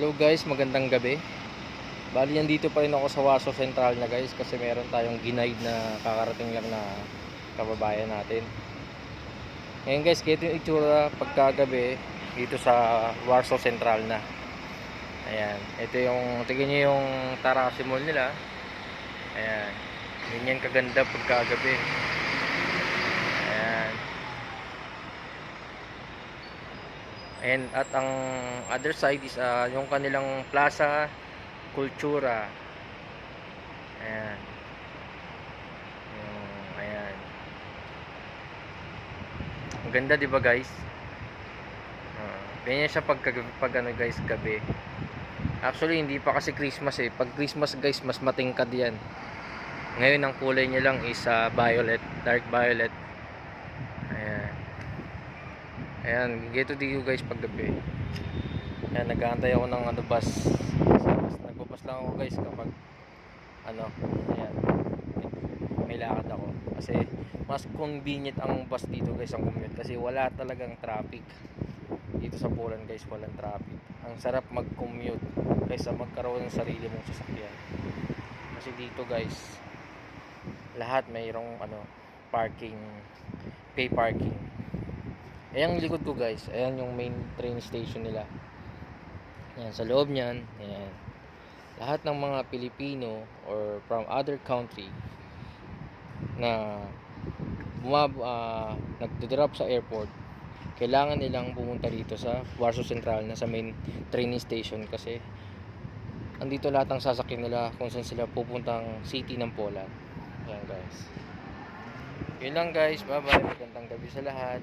Hello guys, magandang gabi. Bali nandito pa rin ako sa Waso Central na guys kasi meron tayong ginaid na kakarating lang na kababayan natin. Ngayon guys, ganito yung itsura pagkagabi dito sa Warsaw Central na. Ayan, ito yung, tingnan nyo yung Tarashi Mall nila. Ayan, ganyan kaganda pagkagabi. Ayan. And at ang other side is yung kanilang Plaza Cultura. Ayan. Ayan. Ang ganda 'di ba guys? Ganyan siya pag ano guys, gabi. Actually hindi pa kasi Christmas eh. Pag Christmas guys, mas matingkad 'yan. Ngayon ang kulay niya lang is violet, dark violet. Ayan. Ayan, dito guys pag gabi. Ayan, nag-aantay ako ng ano bus. Nagbabas lang ako guys kapag ano, ayan, may lakad ako. Kasi mas convenient ang bus dito guys, ang commute. Kasi wala talagang traffic. Dito sa Poland guys, walang traffic. Ang sarap mag-commute kaysa magkaroon ng sarili mong sasakyan. Kasi dito guys, lahat mayroong ano, parking, pay parking. Ayan likod ko guys, ayan yung main train station nila. Ayan, sa loob niyan, ayan. Lahat ng mga Pilipino or from other country na nagdo-drop sa airport, kailangan nilang pumunta dito sa Warsaw Central na sa main training station kasi andito lahat ng sasakyan nila kung saan sila pupuntang city ng Poland. Ayan guys. Yun lang guys, bye bye, magandang gabi sa lahat.